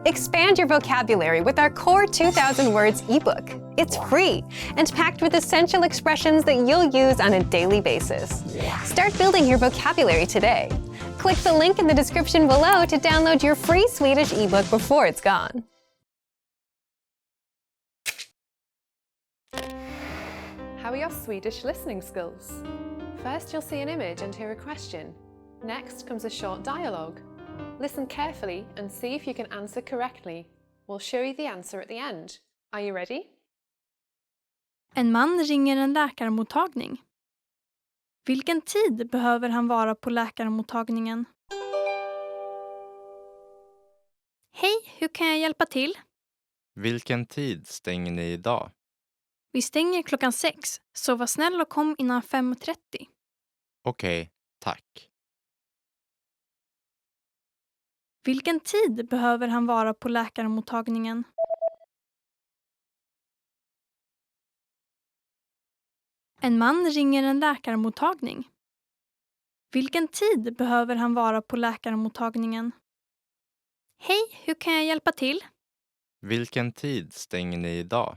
Expand your vocabulary with our Core 2000 Words ebook. It's free and packed with essential expressions that you'll use on a daily basis. Start building your vocabulary today. Click the link in the description below to download your free Swedish ebook before it's gone. How are your Swedish listening skills? First, you'll see an image and hear a question. Next comes a short dialogue. Listen carefully and see if you can answer correctly. We'll show you the answer at the end. Are you ready? En man ringer en läkarmottagning. Vilken tid behöver han vara på läkarmottagningen? Hej, hur kan jag hjälpa till? Vilken tid stänger ni idag? Vi stänger 6:00, så var snäll och kom innan 5:30. Okej, tack. Vilken tid behöver han vara på läkarmottagningen? En man ringer en läkarmottagning. Vilken tid behöver han vara på läkarmottagningen? Hej, hur kan jag hjälpa till? Vilken tid stänger ni idag?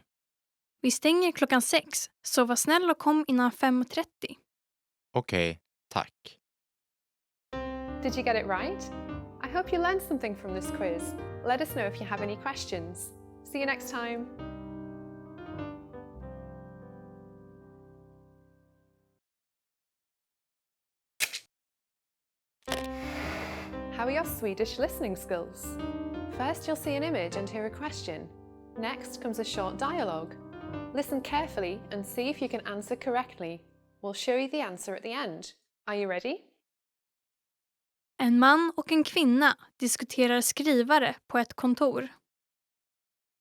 Vi stänger 6:00, så var snäll och kom innan 5:30. Okej, tack. Did you get it right? I hope you learned something from this quiz. Let us know if you have any questions. See you next time. How are your Swedish listening skills? First, you'll see an image and hear a question. Next comes a short dialogue. Listen carefully and see if you can answer correctly. We'll show you the answer at the end. Are you ready? En man och en kvinna diskuterar skrivare på ett kontor.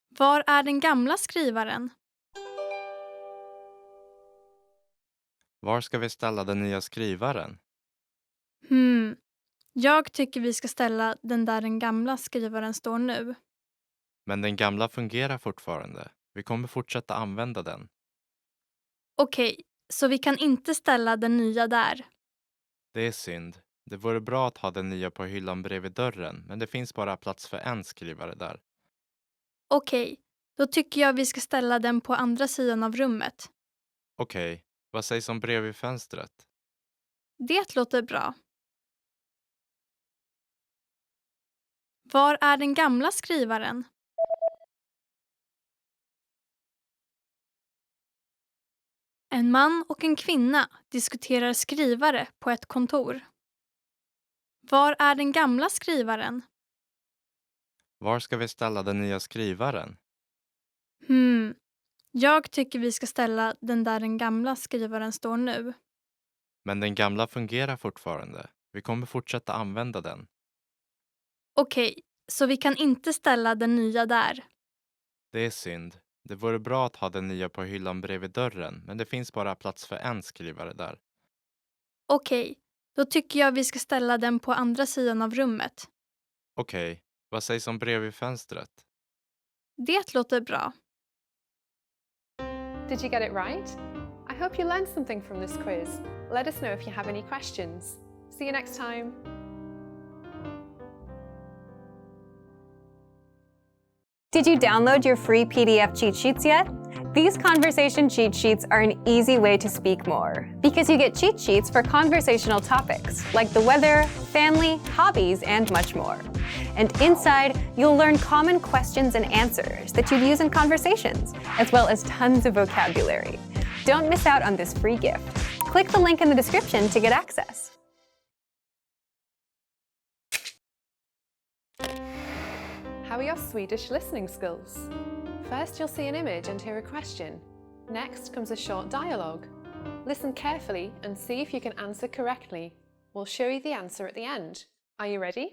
Var är den gamla skrivaren? Var ska vi ställa den nya skrivaren? Jag tycker vi ska ställa den där den gamla skrivaren står nu. Men den gamla fungerar fortfarande. Vi kommer fortsätta använda den. Okej, så vi kan inte ställa den nya där. Det är synd. Det vore bra att ha den nya på hyllan bredvid dörren, men det finns bara plats för en skrivare där. Okej, då tycker jag vi ska ställa den på andra sidan av rummet. Okej, vad sägs om bredvid fönstret? Det låter bra. Var är den gamla skrivaren? En man och en kvinna diskuterar skrivare på ett kontor. Var är den gamla skrivaren? Var ska vi ställa den nya skrivaren? Jag tycker vi ska ställa den där den gamla skrivaren står nu. Men den gamla fungerar fortfarande. Vi kommer fortsätta använda den. Okej, så vi kan inte ställa den nya där. Det är synd. Det vore bra att ha den nya på hyllan bredvid dörren, men det finns bara plats för en skrivare där. Okej, då tycker jag vi ska ställa den på andra sidan av rummet. Okej, vad sägs om bredvid fönstret? Det låter bra. Did you get it right? I hope you learned something from this quiz. Let us know if you have any questions. See you next time. Did you download your free PDF cheat sheets yet? These conversation cheat sheets are an easy way to speak more because you get cheat sheets for conversational topics like the weather, family, hobbies, and much more. And inside, you'll learn common questions and answers that you'd use in conversations, as well as tons of vocabulary. Don't miss out on this free gift. Click the link in the description to get access. How are your Swedish listening skills? First, you'll see an image and hear a question. Next comes a short dialogue. Listen carefully and see if you can answer correctly. We'll show you the answer at the end. Are you ready?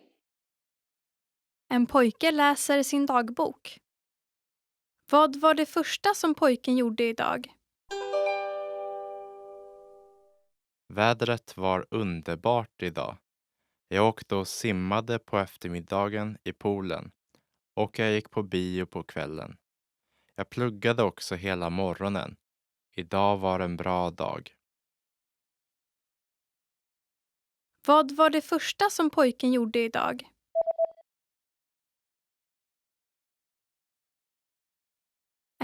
En pojke läser sin dagbok. Vad var det första som pojken gjorde idag? Vädret var underbart idag. Jag åkte och simmade på eftermiddagen i poolen och jag gick på bio på kvällen. Jag pluggade också hela morgonen. Idag var en bra dag. Vad var det första som pojken gjorde idag?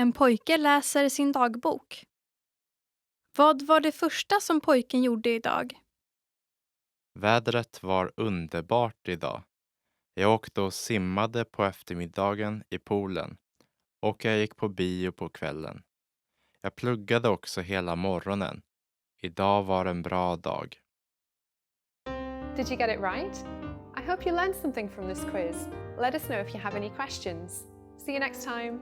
En pojke läser sin dagbok. Vad var det första som pojken gjorde idag? Vädret var underbart idag. Jag åkte och simmade på eftermiddagen i poolen och jag gick på bio på kvällen. Jag pluggade också hela morgonen. Idag var en bra dag. Did you get it right? I hope you learned something from this quiz. Let us know if you have any questions. See you next time.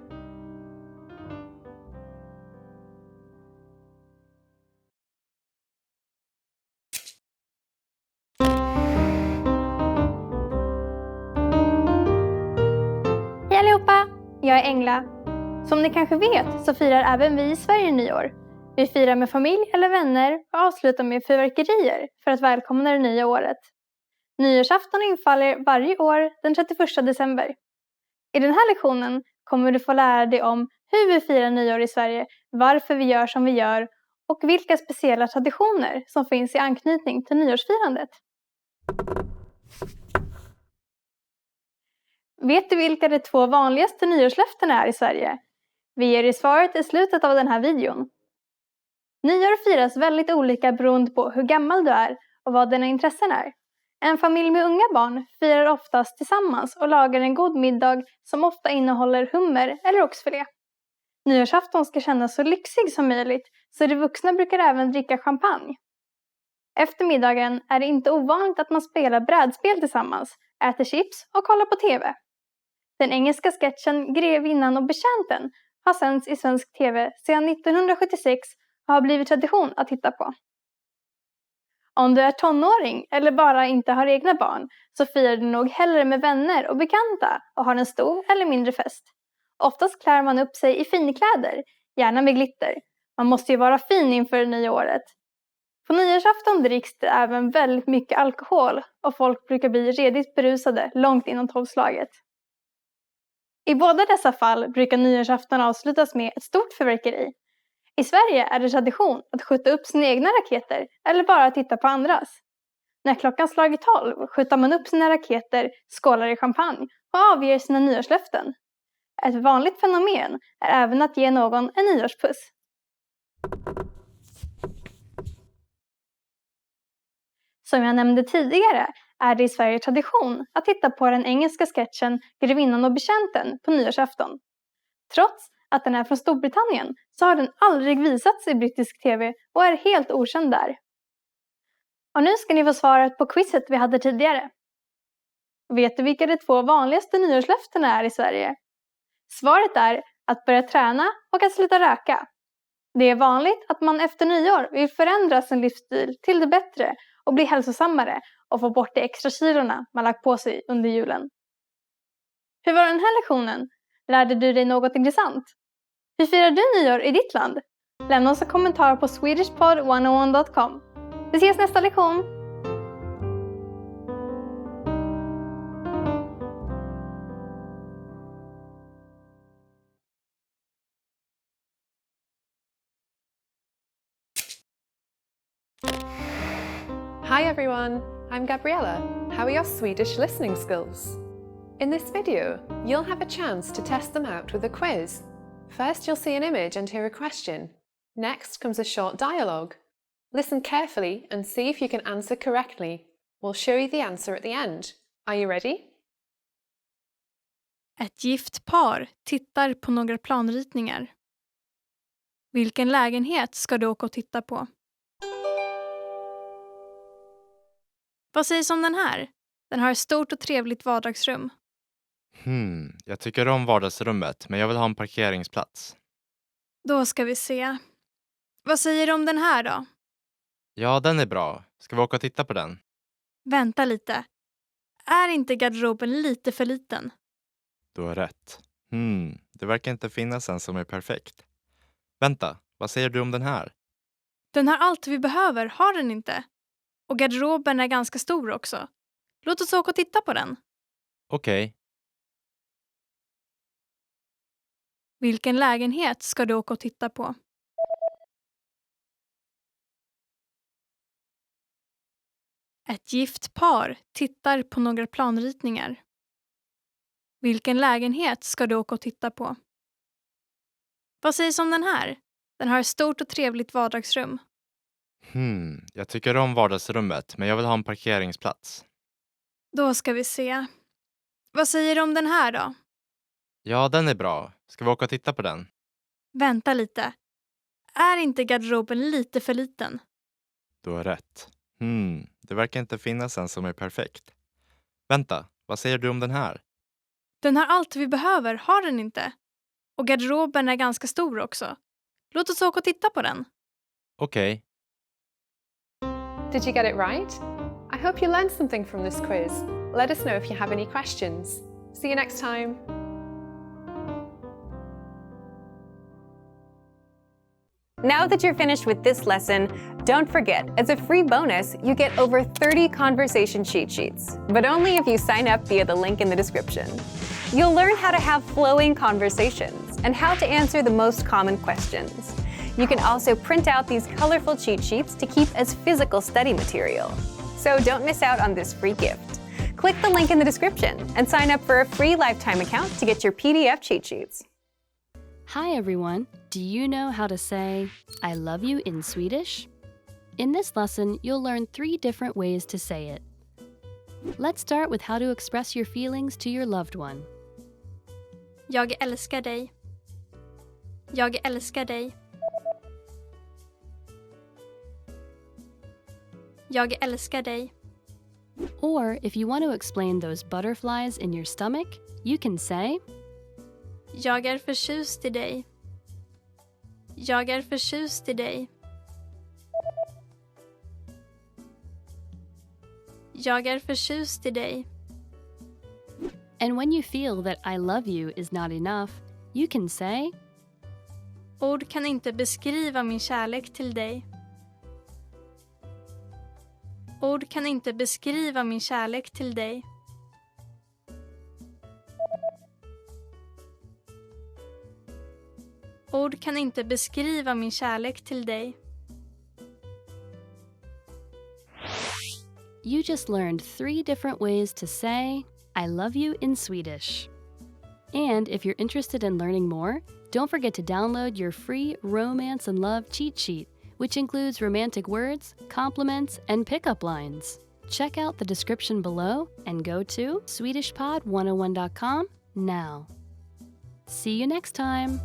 Hej allihopa! Jag är Engla. Som ni kanske vet så firar även vi i Sverige nyår. Vi firar med familj eller vänner och avslutar med fyrverkerier för att välkomna det nya året. Nyårsafton infaller varje år den 31 december. I den här lektionen kommer du få lära dig om hur vi firar nyår i Sverige, varför vi gör som vi gör och vilka speciella traditioner som finns i anknytning till nyårsfirandet. Vet du vilka de 2 vanligaste nyårslöftena är i Sverige? Vi ger dig svaret i slutet av den här videon. Nyår firas väldigt olika beroende på hur gammal du är och vad dina intressen är. En familj med unga barn firar oftast tillsammans och lagar en god middag som ofta innehåller hummer eller oxfilé. Nyårsafton ska kännas så lyxig som möjligt, så de vuxna brukar även dricka champagne. Efter middagen är det inte ovanligt att man spelar brädspel tillsammans, äter chips och kollar på TV. Den engelska sketchen Grevinnan och betjänten har sänds i svensk TV sedan 1976 och har blivit tradition att titta på. Om du är tonåring eller bara inte har egna barn så firar du nog hellre med vänner och bekanta och har en stor eller mindre fest. Oftast klär man upp sig i finkläder, gärna med glitter. Man måste ju vara fin inför det nya året. På nyårsafton dricks det även väldigt mycket alkohol och folk brukar bli redigt berusade långt innan 12-slaget. I båda dessa fall brukar nyårsafton avslutas med ett stort fyrverkeri. I Sverige är det tradition att skjuta upp sina egna raketer eller bara titta på andras. När klockan slagit 12 skjuter man upp sina raketer, skålar i champagne och avger sina nyårslöften. Ett vanligt fenomen är även att ge någon en nyårspuss. Som jag nämnde tidigare är det i Sverige tradition att titta på den engelska sketchen Grevinnan och betjänten på nyårsafton. Trots att den är från Storbritannien så har den aldrig visats i brittisk TV och är helt okänd där. Och nu ska ni få svaret på quizet vi hade tidigare. Vet du vilka de 2 vanligaste nyårslöftena är i Sverige? Svaret är att börja träna och att sluta röka. Det är vanligt att man efter nyår vill förändra sin livsstil till det bättre och bli hälsosammare och få bort de extra kilorna man lagt på sig under julen. Hur var den här lektionen? Lärde du dig något intressant? Hur firar du nyår i ditt land? Lämna oss en kommentar på swedishpod101.com. Vi ses nästa lektion! Hi everyone, I'm Gabriella. How are your Swedish listening skills? In this video, you'll have a chance to test them out with a quiz. First, you'll see an image and hear a question. Next comes a short dialogue. Listen carefully and see if you can answer correctly. We'll show you the answer at the end. Are you ready? Ett gift par tittar på några planritningar. Vilken lägenhet ska du åka och titta på? Vad sägs om den här? Den har ett stort och trevligt vardagsrum. Jag tycker om vardagsrummet, men jag vill ha en parkeringsplats. Då ska vi se. Vad säger du om den här då? Ja, den är bra. Ska vi åka och titta på den? Vänta lite. Är inte garderoben lite för liten? Du har rätt. Det verkar inte finnas en som är perfekt. Vänta, vad säger du om den här? Den har allt vi behöver, har den inte? Och garderoben är ganska stor också. Låt oss åka och titta på den. Okej. Vilken lägenhet ska du åka och titta på? Ett gift par tittar på några planritningar. Vilken lägenhet ska du åka och titta på? Vad sägs om den här? Den har ett stort och trevligt vardagsrum. Jag tycker om vardagsrummet, men jag vill ha en parkeringsplats. Då ska vi se. Vad säger du om den här då? Ja, den är bra. Ska vi åka och titta på den? Vänta lite. Är inte garderoben lite för liten? Du har rätt. Det verkar inte finnas en som är perfekt. Vänta, vad säger du om den här? Den har allt vi behöver, har den inte? Och garderoben är ganska stor också. Låt oss åka och titta på den. Okej. Did you get it right? I hope you learned something from this quiz. Let us know if you have any questions. See you next time. Now that you're finished with this lesson, don't forget, as a free bonus, you get over 30 conversation cheat sheets, but only if you sign up via the link in the description. You'll learn how to have flowing conversations and how to answer the most common questions. You can also print out these colorful cheat sheets to keep as physical study material. So don't miss out on this free gift. Click the link in the description and sign up for a free lifetime account to get your PDF cheat sheets. Hi everyone! Do you know how to say I love you in Swedish? In this lesson, you'll learn 3 different ways to say it. Let's start with how to express your feelings to your loved one. Jag älskar dig. Jag älskar dig. Jag älskar dig. Or if you want to explain those butterflies in your stomach, you can say Jag är förtjust i dig. Jag är förtjust i dig. Jag är förtjust i dig. And when you feel that I love you is not enough, you can say Ord kan inte beskriva min kärlek till dig. Ord kan inte beskriva min kärlek till dig. Ord kan inte beskriva min kärlek till dig. You just learned 3 different ways to say I love you in Swedish. And if you're interested in learning more, don't forget to download your free Romance and Love cheat sheet, which includes romantic words, compliments, and pickup lines. Check out the description below and go to SwedishPod101.com now. See you next time!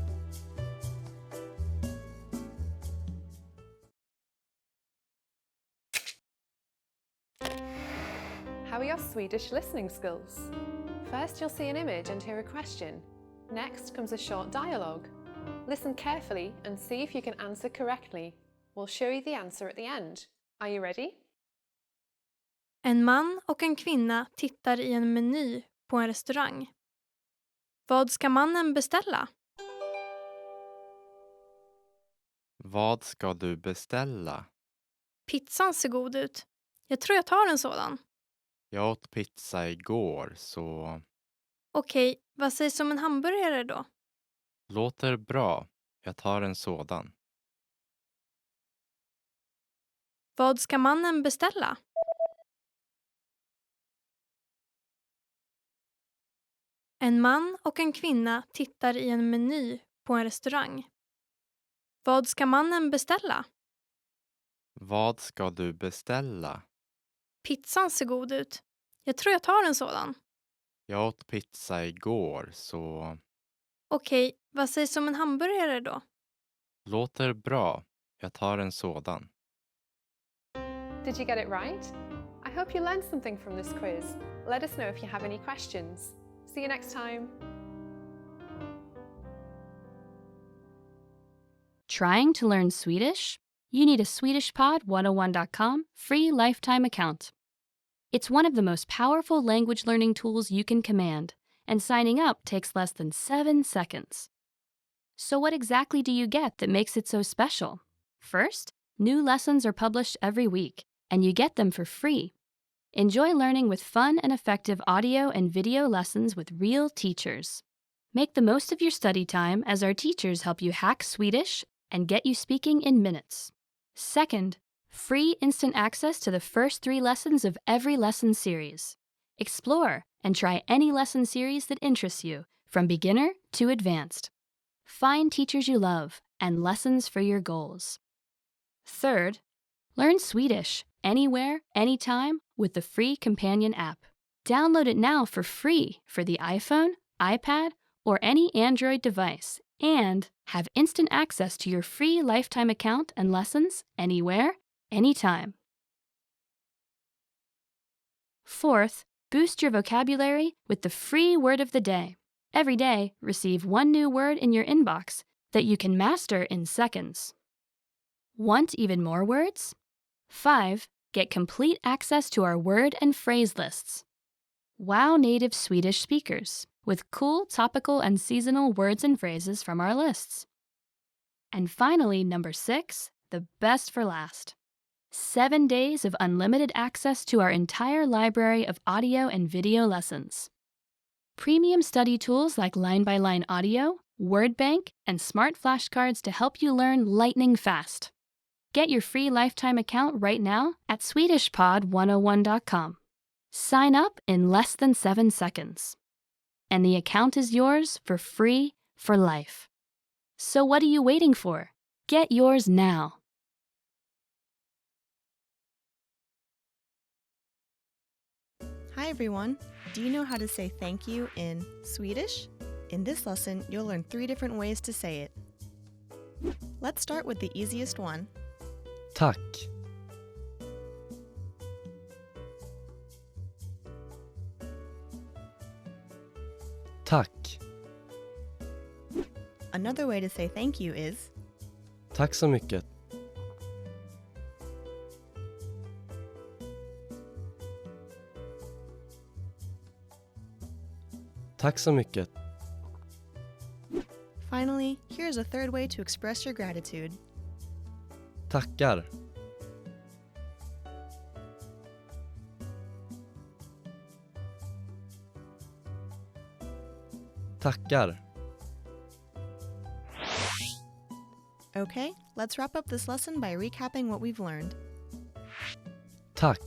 How are your Swedish listening skills? First, you'll see an image and hear a question. Next comes a short dialogue. Listen carefully and see if you can answer correctly. We'll show you the answer at the end. Are you ready? En man och en kvinna tittar i en meny på en restaurang. Vad ska mannen beställa? Vad ska du beställa? Pizzan ser god ut. Jag tror jag tar en sådan. Jag åt pizza igår, så Okej, vad sägs om en hamburgare då? låter bra. Jag tar en sådan. Vad ska mannen beställa? En man och en kvinna tittar i en meny på en restaurang. Vad ska mannen beställa? Vad ska du beställa? Pizzan ser god ut. Jag tror jag tar en sådan. Jag åt pizza igår, så Okej, vad sägs om en hamburgare då? låter bra. Jag tar en sådan. Did you get it right? I hope you learned something from this quiz. Let us know if you have any questions. See you next time. Trying to learn Swedish? You need a SwedishPod101.com free lifetime account. It's one of the most powerful language learning tools you can command, and signing up takes less than 7 seconds. So what exactly do you get that makes it so special? First, new lessons are published every week, and you get them for free. Enjoy learning with fun and effective audio and video lessons with real teachers. Make the most of your study time as our teachers help you hack Swedish and get you speaking in minutes. Second, free instant access to the first 3 lessons of every lesson series. Explore and try any lesson series that interests you, from beginner to advanced. find teachers you love, and lessons for your goals. Third, learn Swedish anywhere, anytime with the free companion app. Download it now for free for the iPhone, iPad, or any Android device, and have instant access to your free lifetime account and lessons anywhere, anytime. Fourth, boost your vocabulary with the free word of the day. Every day, receive one new word in your inbox that you can master in seconds. Want even more words? 5. Get complete access to our word and phrase lists. Wow native Swedish speakers with cool topical and seasonal words and phrases from our lists. And finally, number 6, the best for last. 7 days of unlimited access to our entire library of audio and video lessons. Premium study tools like line-by-line audio, word bank, and smart flashcards to help you learn lightning fast. Get your free lifetime account right now at SwedishPod101.com. Sign up in less than 7 seconds. And the account is yours for free for life. So what are you waiting for? Get yours now. Hi everyone! Do you know how to say thank you in Swedish? In this lesson, you'll learn 3 different ways to say it. Let's start with the easiest one. Tack. Tack. Another way to say thank you is Tack så mycket. Tack så mycket. Finally, here's a third way to express your gratitude. Tackar. Tackar. Okay, let's wrap up this lesson by recapping what we've learned. Tack.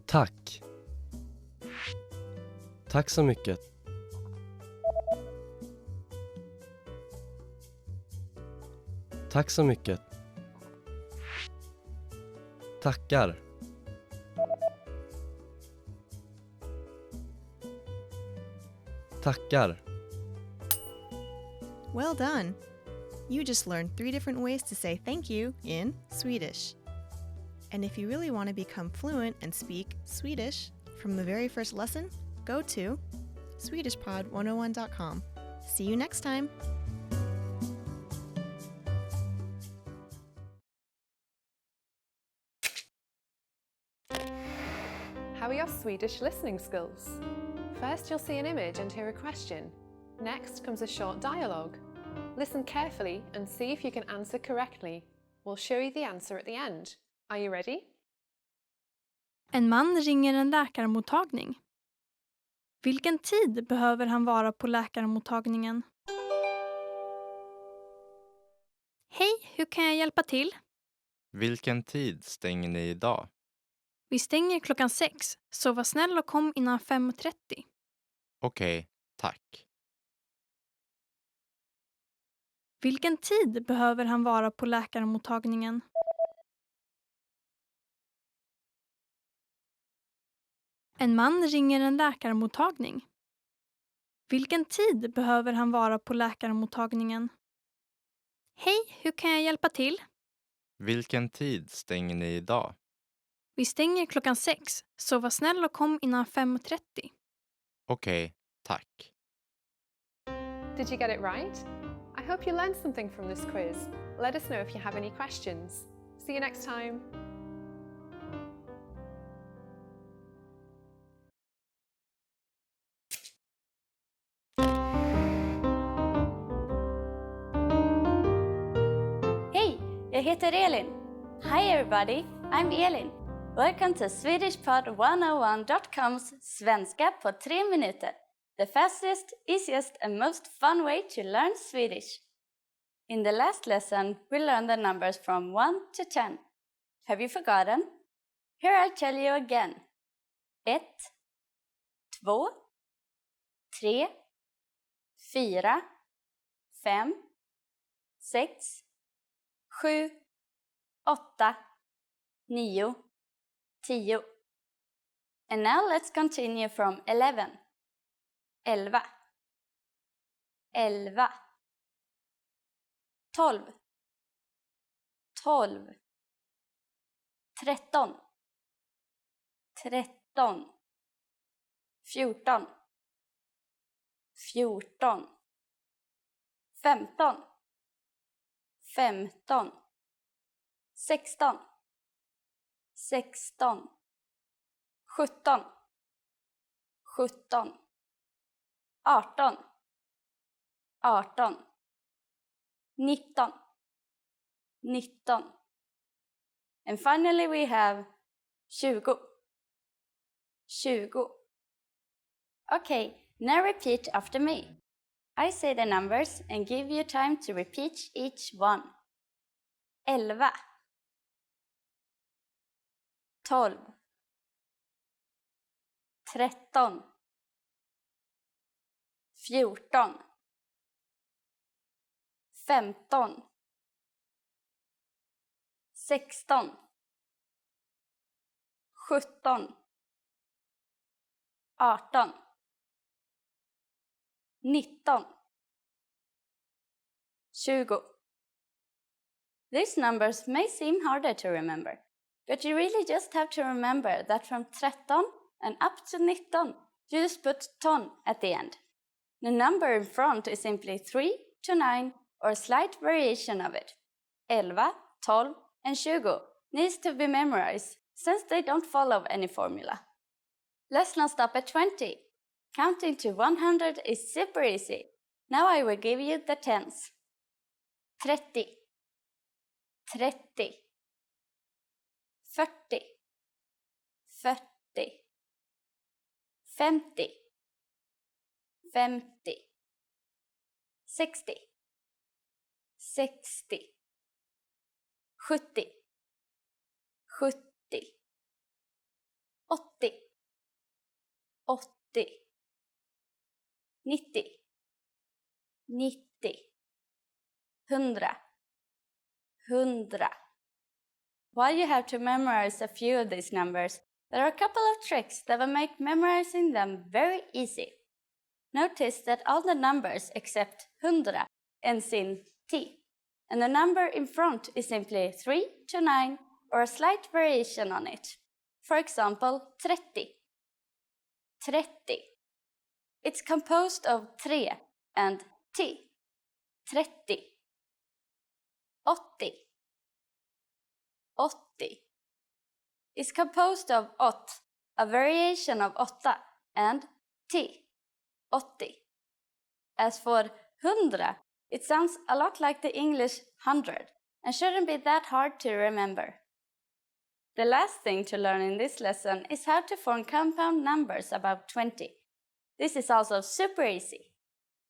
Tack. Tack så mycket. Tack så mycket. Tackar. Tackar. Well done! You just learned 3 different ways to say thank you in Swedish. And if you really want to become fluent and speak Swedish from the very first lesson, go to SwedishPod101.com. See you next time! How are your Swedish listening skills? First, you'll see an image and hear a question. Next comes a short dialogue. Listen carefully and see if you can answer correctly. We'll show you the answer at the end. Are you ready? En man ringer en läkarmottagning. Vilken tid behöver han vara på läkarmottagningen? Hej, hur kan jag hjälpa till? Vilken tid stänger ni idag? Vi stänger klockan 6, så var snäll och kom innan 5:30. Okej, tack. Vilken tid behöver han vara på läkarmottagningen? En man ringer en läkarmottagning. Vilken tid behöver han vara på läkarmottagningen? Hej, hur kan jag hjälpa till? Vilken tid stänger ni idag? Vi stänger klockan 6, så var snäll och kom innan 5:30. Okej, tack. Did you get it right? I hope you learned something from this quiz. Let us know if you have any questions. See you next time. Hej, jag heter Elin. Hi everybody, I'm Elin. Welcome to SwedishPod101.com's Svenska på 3 minuter. The fastest, easiest and most fun way to learn Swedish. In the last lesson, we learned the numbers from 1 to 10. Have you forgotten? Here I'll tell you again. 1, 2, 3, 4, 5, 6, 7, 8, 9, 10. And now let's continue from 11. 11. 11. 12. 12. 13. 13. 14. 14. 15. 15. 16. 16. 17. 17. 18. 18. 19. 19. And finally we have 20. 20. Okay, now repeat after me. I say the numbers and give you time to repeat each one. 11. 12. 13. 14. 15. 16. 17. 18. 19. 20. These numbers may seem harder to remember, but you really just have to remember that from 13 and up to 19, you just put ton at the end. The number in front is simply 3 to 9 or a slight variation of it. 11, 12, and 20 needs to be memorized since they don't follow any formula. Let's now stop at 20. Counting to 100 is super easy. Now I will give you the tens. 30, 30, 40, 40, 50, 50, 60, 60, 70, 70, 80, 80, 90, 90, 100, 100. While you have to memorize a few of these numbers, there are a couple of tricks that will make memorizing them very easy. Notice that all the numbers except 100 ends in T, and the number in front is simply 3 to 9 or a slight variation on it. For example, 30. 30. It's composed of 3 and T. 30. 80. 80. It's composed of 8, a variation of 8, and T. 80. As for 100, it sounds a lot like the English 100 and shouldn't be that hard to remember. The last thing to learn in this lesson is how to form compound numbers above 20. This is also super easy.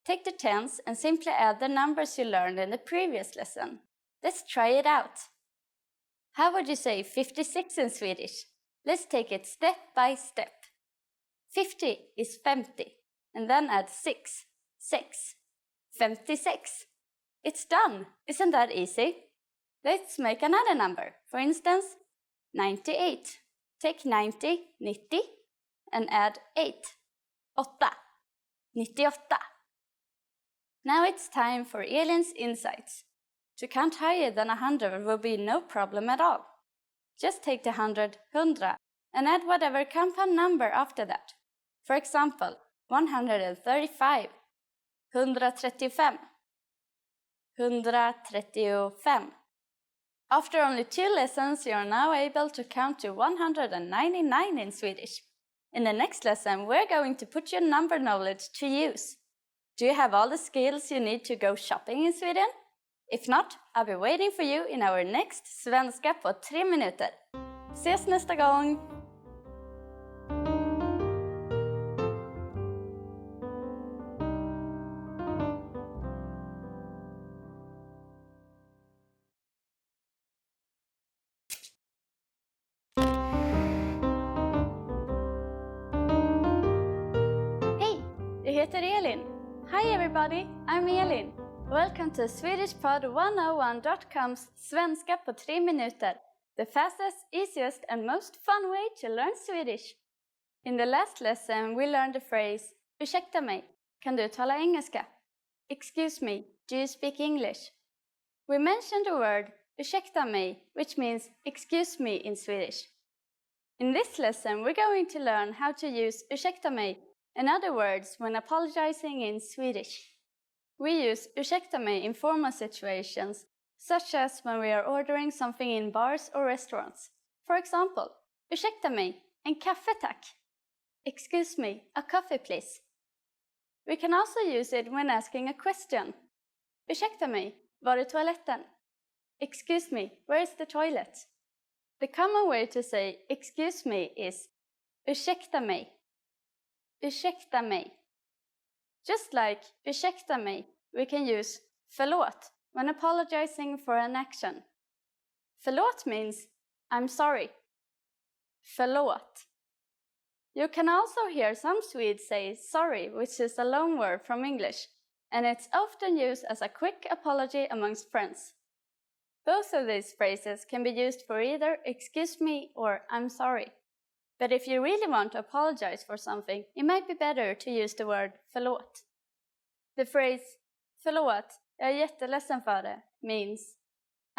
Take the tens and simply add the numbers you learned in the previous lesson. Let's try it out. How would you say 56 in Swedish? Let's take it step by step. 50 is 50, and then add 6, 6. 56. It's done! Isn't that easy? Let's make another number. For instance, 98. Take 90, 90, and add 8, 8. 98. Now it's time for Elin's insights. To count higher than 100 will be no problem at all. Just take the 100, 100, and add whatever compound number after that. For example, 135, 135, 135. After only 2 lessons, you are now able to count to 199 in Swedish. In the next lesson, we're going to put your number knowledge to use. Do you have all the skills you need to go shopping in Sweden? If not, I'll be waiting for you in our next Svenska på 3 minuter. Ses nästa gång! jag heter Elin. Hi everybody, I'm Elin. Welcome to SwedishPod101.com's Svenska på 3 minuter, the fastest, easiest and most fun way to learn Swedish. In the last lesson we learned the phrase ursäkta mig, kan du tala engelska? Excuse me, do you speak English? We mentioned the word ursäkta mig, which means excuse me in Swedish. In this lesson we're going to learn how to use ursäkta mig and other words when apologizing in Swedish. We use ursäkta mig in formal situations, such as when we are ordering something in bars or restaurants. For example, ursäkta mig, en kaffe tack. Excuse me, a coffee please. We can also use it when asking a question. Ursäkta mig, var är toaletten? Excuse me, where is the toilet? The common way to say excuse me is ursäkta mig. Ursäkta mig. Just like ursäkta mig, we can use förlåt when apologizing for an action. Förlåt means I'm sorry. Förlåt. You can also hear some Swedes say sorry, which is a loan word from English, and it's often used as a quick apology amongst friends. Both of these phrases can be used for either excuse me or I'm sorry. But if you really want to apologize for something, it might be better to use the word förlåt. The phrase förlåt, jag är jätteledsen för det means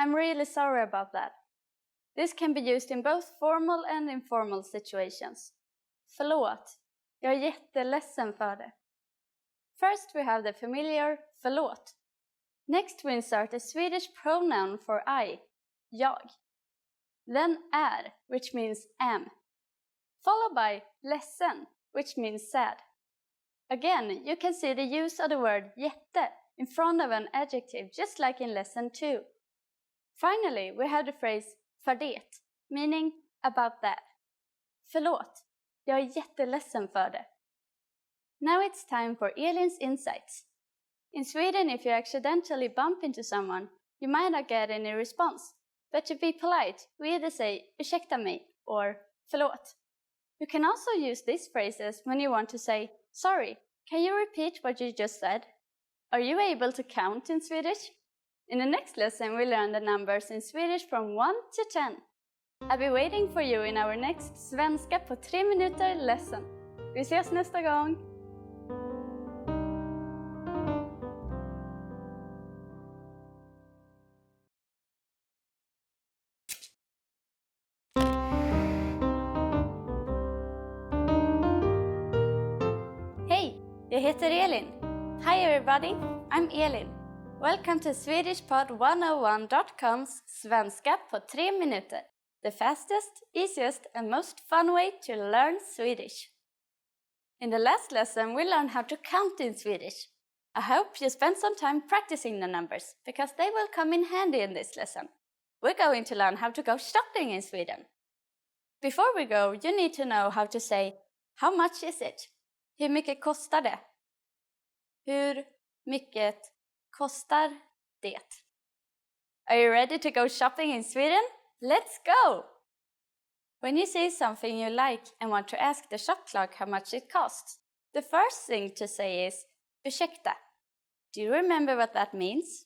I'm really sorry about that. This can be used in both formal and informal situations. Förlåt, jag är jätteledsen för det. First we have the familiar förlåt. Next we insert a Swedish pronoun for I, jag. Then är, which means am. Followed by ledsen, which means sad. Again, you can see the use of the word jätte in front of an adjective, just like in lesson 2. Finally, we have the phrase för det, meaning about that. Förlåt, jag är jätteledsen för det. Now it's time for Elin's insights. In Sweden, if you accidentally bump into someone, you might not get any response. But to be polite, we either say ursäkta mig or förlåt. You can also use these phrases when you want to say, sorry, can you repeat what you just said? Are you able to count in Swedish? In the next lesson, we learn the numbers in Swedish from 1 to 10. I'll be waiting for you in our next Svenska på 3 minuter lesson. Vi ses nästa gång! Hej, jag heter Elin. Hi everybody, I'm Elin. Welcome to SwedishPod101.com's Svenska på 3 minuter, the fastest, easiest and most fun way to learn Swedish. In the last lesson we learned how to count in Swedish. I hope you spent some time practicing the numbers, because they will come in handy in this lesson. We're going to learn how to go shopping in Sweden. Before we go, you need to know how to say, how much is it? Hur mycket kostar det? Hur mycket kostar det? Are you ready to go shopping in Sweden? Let's go! When you see something you like and want to ask the shop clerk how much it costs, the first thing to say is ursäkta. Do you remember what that means?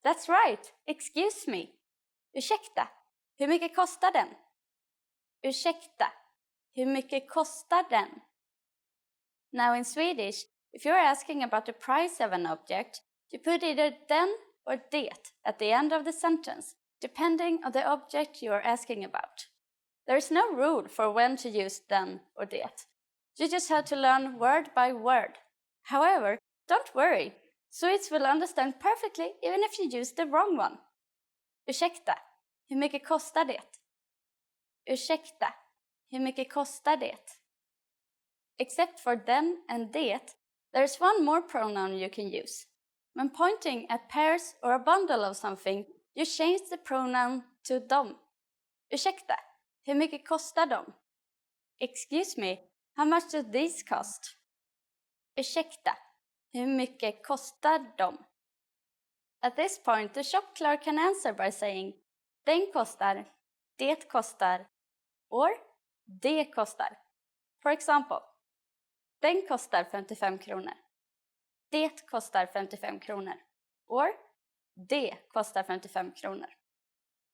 That's right, excuse me. Ursäkta, hur mycket kostar den? Ursäkta, hur mycket kostar den? Now in Swedish, if you're asking about the price of an object, you put either den or det at the end of the sentence, depending on the object you are asking about. There is no rule for when to use den or det. You just have to learn word by word. However, don't worry, Swedes will understand perfectly even if you use the wrong one. Ursäkta, hur mycket kostar det? Ursäkta, hur mycket kostar det? Except for den and det, there's one more pronoun you can use. When pointing at pairs or a bundle of something, you change the pronoun to dom. Ursäkta, hur mycket kostar de? Excuse me, how much do these cost? Ursäkta, hur mycket kostar de? At this point, the shop clerk can answer by saying den kostar, det kostar, or det kostar. For example, Den kostar 55 kronor. Det kostar 55 kronor. Or det kostar 55 kronor.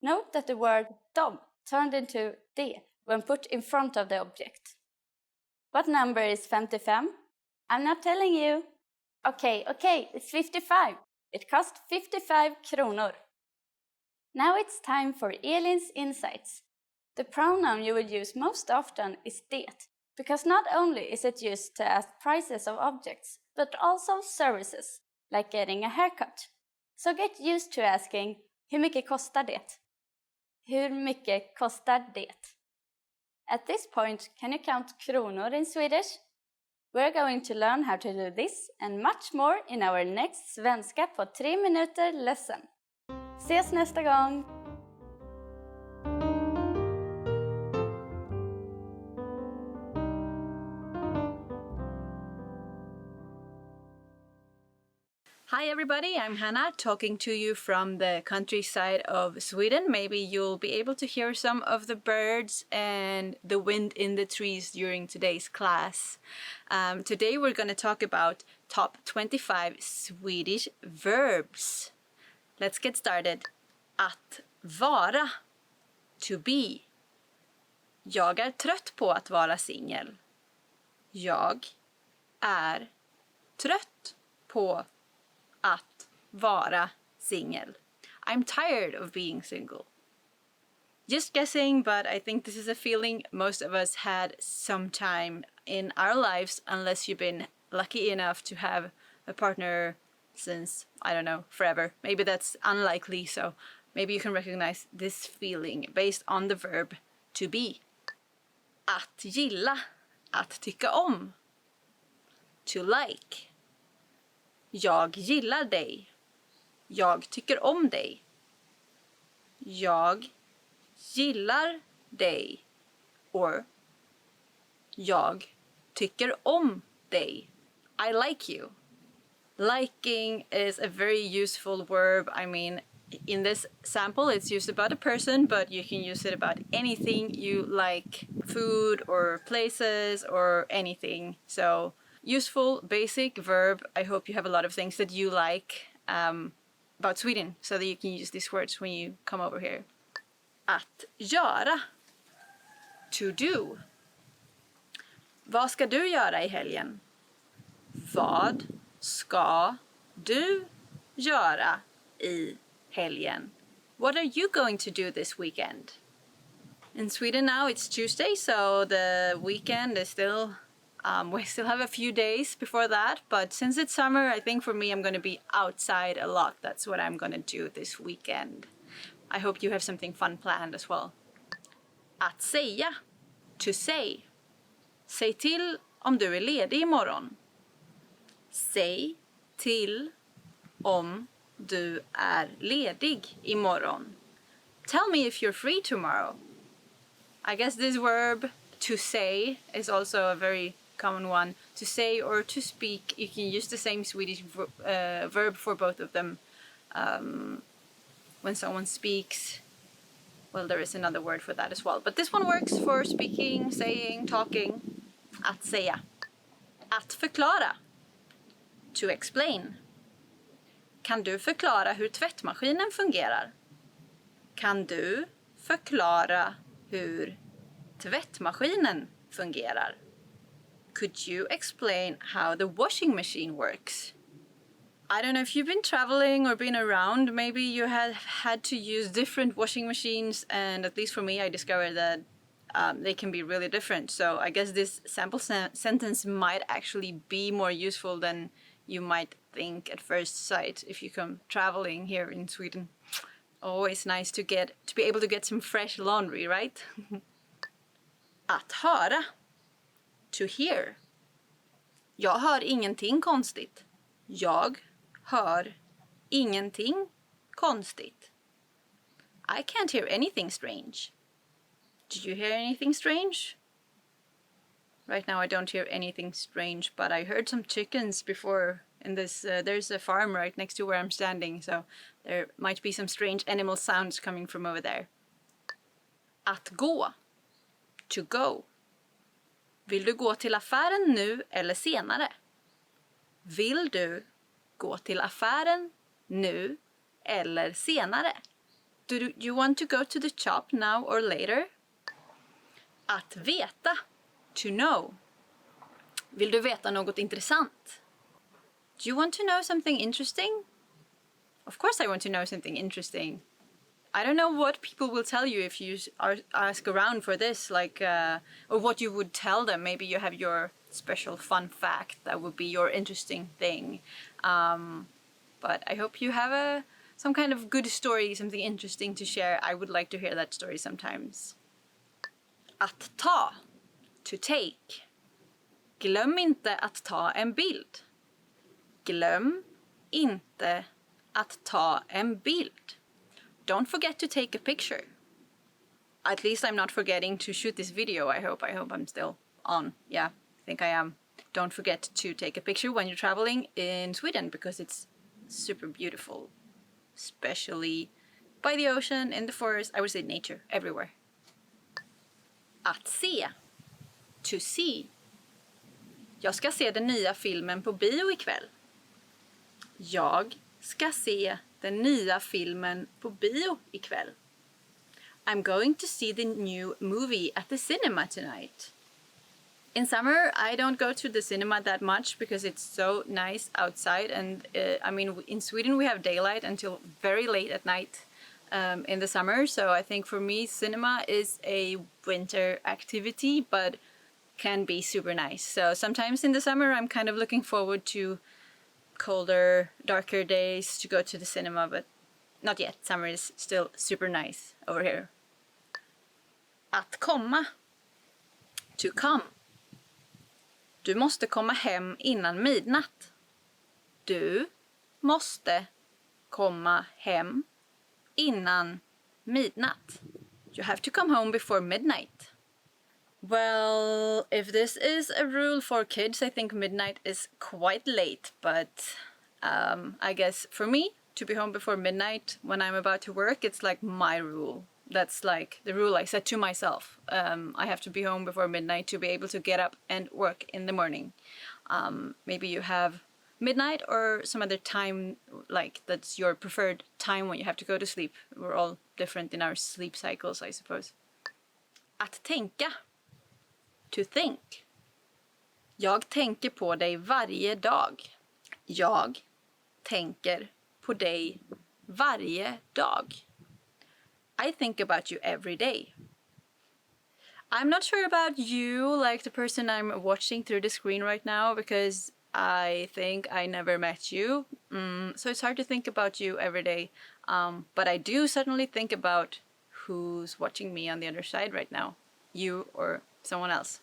Note that the word dom turned into det when put in front of the object. What number is 55? I'm not telling you. Okay, it's 55. It cost 55 kronor. Now it's time for Elin's insights. The pronoun you will use most often is det, because not only is it used to ask prices of objects, but also services, like getting a haircut. So get used to asking, hur mycket kostar det? Hur mycket kostar det? At this point, can you count kronor in Swedish? We're going to learn how to do this and much more in our next Svenska på 3 minuter lesson. Ses nästa gång! Hi everybody, I'm Hannah talking to you from the countryside of Sweden. Maybe you'll be able to hear some of the birds and the wind in the trees during today's class. Today we're going to talk about top 25 Swedish verbs. Let's get started. Att vara. To be. Jag är trött på att vara singel. Jag är trött på att vara singel. I'm tired of being single. Just guessing, but I think this is a feeling most of us had sometime in our lives, unless you've been lucky enough to have a partner since, I don't know, forever. Maybe that's unlikely, so maybe you can recognize this feeling based on the verb to be. Att gilla, att tycka om. To like. Jag gillar dig. Jag tycker om dig. Jag gillar dig. Or jag tycker om dig. I like you. Liking is a very useful verb. I mean, in this sample it's used about a person, but you can use it about anything you like. Food or places or anything. So useful, basic verb. I hope you have a lot of things that you like about Sweden so that you can use these words when you come over here. Att göra. To do. Vad ska du göra i helgen? Vad ska du göra i helgen? What are you going to do this weekend? In Sweden now it's Tuesday, so the weekend is still we still have a few days before that, but since it's summer, I think for me I'm going to be outside a lot. That's what I'm going to do this weekend. I hope you have something fun planned as well. Att säga. To say. Säg till om du är ledig imorgon. Säg till om du är ledig imorgon. Tell me if you're free tomorrow. I guess this verb, to say, is also a very common one. To say or to speak, you can use the same Swedish verb for both of them. When someone speaks, well, there is another word for that as well. But this one works for speaking, saying, talking. Att säga. Att förklara. To explain. Kan du förklara hur tvättmaskinen fungerar? Kan du förklara hur tvättmaskinen fungerar? Could you explain how the washing machine works? I don't know if you've been traveling or been around, maybe you have had to use different washing machines, and at least for me I discovered that they can be really different. So I guess this sample sentence might actually be more useful than you might think at first sight if you come traveling here in Sweden. Always nice to be able to get some fresh laundry, right? Att höra. To hear. Jag hör ingenting konstigt. Jag hör ingenting konstigt. I can't hear anything strange. Did you hear anything strange? Right now I don't hear anything strange, but I heard some chickens before in this. There's a farm right next to where I'm standing, so there might be some strange animal sounds coming from over there. Att gå. To go. Vill du gå till affären nu eller senare? Vill du gå till affären nu eller senare? Do you want to go to the shop now or later? Att veta. To know. Vill du veta något intressant? Do you want to know something interesting? Of course I want to know something interesting. I don't know what people will tell you if you ask around for this, or what you would tell them. Maybe you have your special fun fact that would be your interesting thing. But I hope you have some kind of good story, something interesting to share. I would like to hear that story sometimes. Att ta. To take. Glöm inte att ta en bild. Glöm inte att ta en bild. Don't forget to take a picture. At least I'm not forgetting to shoot this video, I hope. I hope I'm still on. Yeah, I think I am. Don't forget to take a picture when you're traveling in Sweden because it's super beautiful. Especially by the ocean, in the forest, I would say nature, everywhere. Att se. To see. Jag ska se den nya filmen på bio ikväll. Jag ska se den nya filmen på bio ikväll. I'm going to see the new movie at the cinema tonight. In summer, I don't go to the cinema that much because it's so nice outside. And in Sweden we have daylight until very late at night in the summer. So I think for me, cinema is a winter activity, but can be super nice. So sometimes in the summer, I'm kind of looking forward to colder, darker days to go to the cinema, but not yet. Summer is still super nice over here. Att komma. To come. Du måste komma hem innan midnatt. Du måste komma hem innan midnatt. You have to come home before midnight. Well, if this is a rule for kids, I think midnight is quite late, but I guess for me, to be home before midnight when I'm about to work, it's like my rule. That's like the rule I set to myself. I have to be home before midnight to be able to get up and work in the morning. Maybe you have midnight or some other time, like that's your preferred time when you have to go to sleep. We're all different in our sleep cycles, I suppose. Att tänka. To think. Jag tänker på dig varje dag. Jag tänker på dig varje dag. I think about you every day. I'm not sure about you, like the person I'm watching through the screen right now, because I think I never met you. So it's hard to think about you every day. But I do certainly think about who's watching me on the other side right now. You or someone else.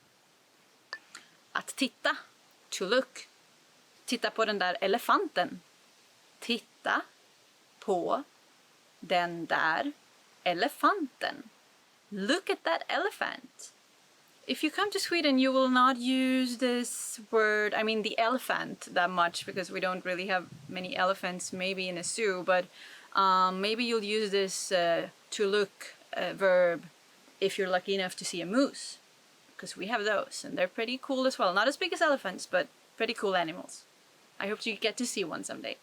Att titta. To look. Titta på den där elefanten. Titta på den där elefanten. Look at that elephant. If you come to Sweden, you will not use this word, the elephant, that much because we don't really have many elephants, maybe in a zoo, but maybe you'll use this to look verb if you're lucky enough to see a moose, because we have those and they're pretty cool as well. Not as big as elephants, but pretty cool animals. I hope you get to see one someday.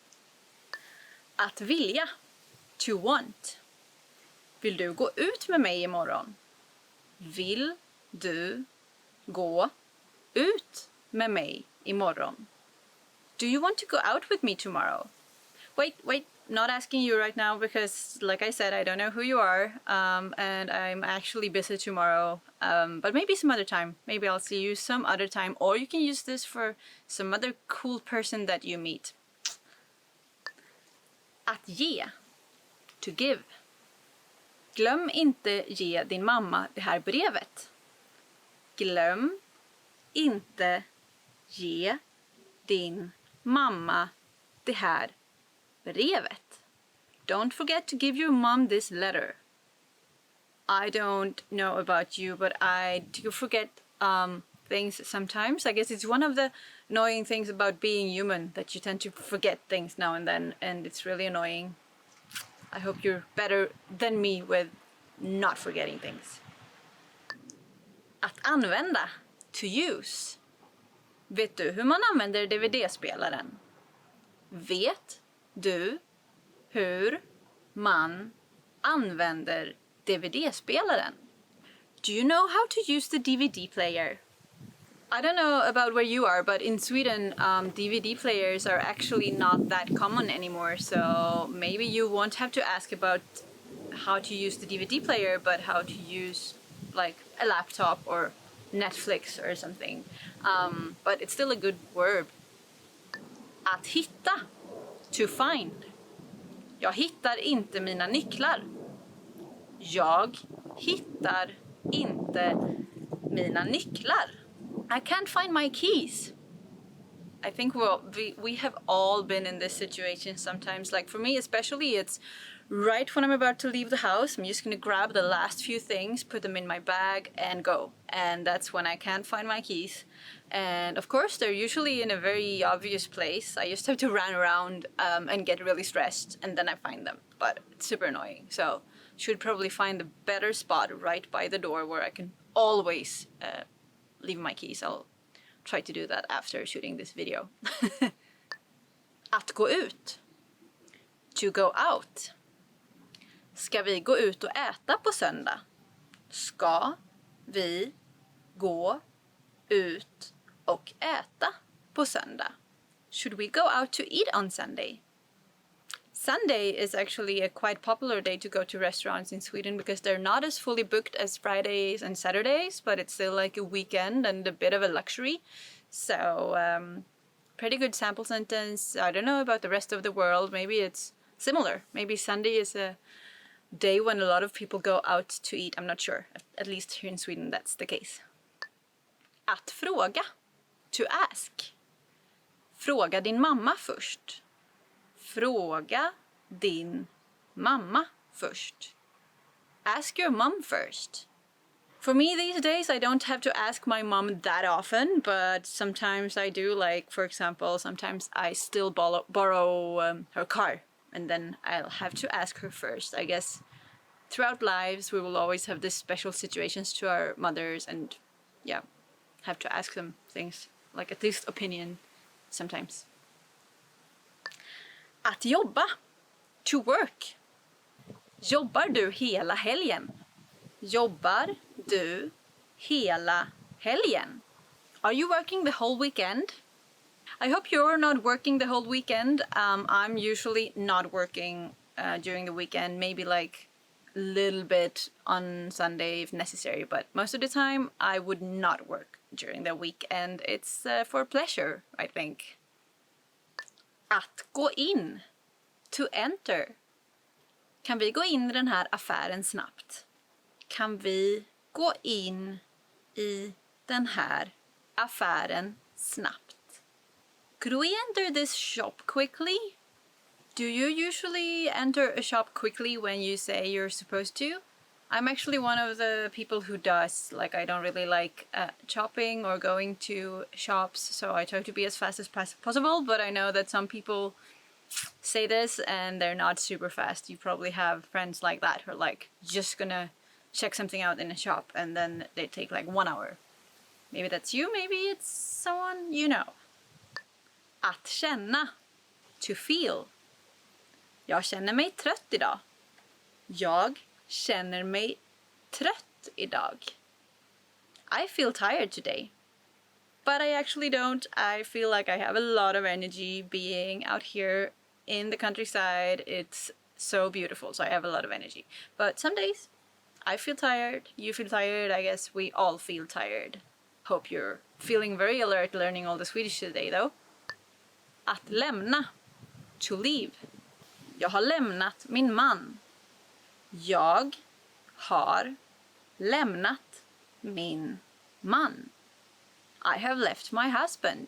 Att vilja. To want. Vill du gå ut med mig imorgon? Vill du gå ut med mig imorgon? Do you want to go out with me tomorrow? Wait, not asking you right now because, like I said, I don't know who you are, and I'm actually busy tomorrow, but maybe some other time. Maybe I'll see you some other time, or you can use this for some other cool person that you meet. Att ge. To give. Glöm inte ge din mamma det här brevet. Glöm inte ge din mamma det här brevet. Don't forget to give your mom this letter. I don't know about you, but I do forget things sometimes. I guess it's one of the annoying things about being human, that you tend to forget things now and then, and it's really annoying. I hope you're better than me with not forgetting things. Att använda. to use. Vet du hur man använder DVD-spelaren? Vet du hur man använder DVD-spelaren? Do you know how to use the DVD player? I don't know about where you are, but in Sweden, DVD players are actually not that common anymore. So maybe you won't have to ask about how to use the DVD player, but how to use like a laptop or Netflix or something. But it's still a good verb. Att hitta. To find. Jag hittar inte mina nycklar. Jag hittar inte mina nycklar. I can't find my keys. I think we have all been in this situation sometimes. Like for me especially, it's right when I'm about to leave the house. I'm just gonna grab the last few things, put them in my bag and go. And that's when I can't find my keys. And of course they're usually in a very obvious place. I just have to run around and get really stressed and then I find them. But it's super annoying. So should probably find a better spot right by the door where I can always leave my keys. I'll try to do that after shooting this video. Att gå ut. To go out. Ska vi gå ut och äta på söndag? Ska vi gå ut och äta på söndag? Should we go out to eat on Sunday? Sunday is actually a quite popular day to go to restaurants in Sweden because they're not as fully booked as Fridays and Saturdays, but it's still like a weekend and a bit of a luxury. So, pretty good sample sentence. I don't know about the rest of the world. Maybe it's similar. Maybe Sunday is a day when a lot of people go out to eat. I'm not sure. At least here in Sweden that's the case. Att fråga. To ask. Fråga din mamma först. Fråga din mamma först. Ask your mom first. For me these days, I don't have to ask my mom that often, but sometimes I do. Like, for example, sometimes I still borrow her car, and then I'll have to ask her first. I guess throughout lives, we will always have these special situations to our mothers, and yeah, have to ask them things, like at least opinion sometimes. Att jobba. To work. Jobbar du hela helgen? Jobbar du hela helgen? Are you working the whole weekend? I hope you're not working the whole weekend. I'm usually not working during the weekend, maybe like a little bit on Sunday if necessary, but most of the time I would not work during the weekend. It's for pleasure, I think. Att gå in. To enter. Kan vi gå in i den här affären snabbt? Kan vi gå in i den här affären snabbt? Could we enter this shop quickly? Do you usually enter a shop quickly when you say you're supposed to? I'm actually one of the people who does. Like, I don't really like shopping or going to shops, so I try to be as fast as possible, but I know that some people say this and they're not super fast. You probably have friends like that who are like just gonna check something out in a shop and then they take like 1 hour. Maybe that's you, maybe it's someone you know. Att känna. To feel. Jag känner mig trött idag. Jag känner mig trött idag. I feel tired today. But I actually don't. I feel like I have a lot of energy being out here in the countryside. It's so beautiful, so I have a lot of energy. But some days I feel tired, you feel tired, I guess we all feel tired. Hope you're feeling very alert learning all the Swedish today though. Att lämna. To leave. Jag har lämnat min man. Jag har lämnat min man. I have left my husband.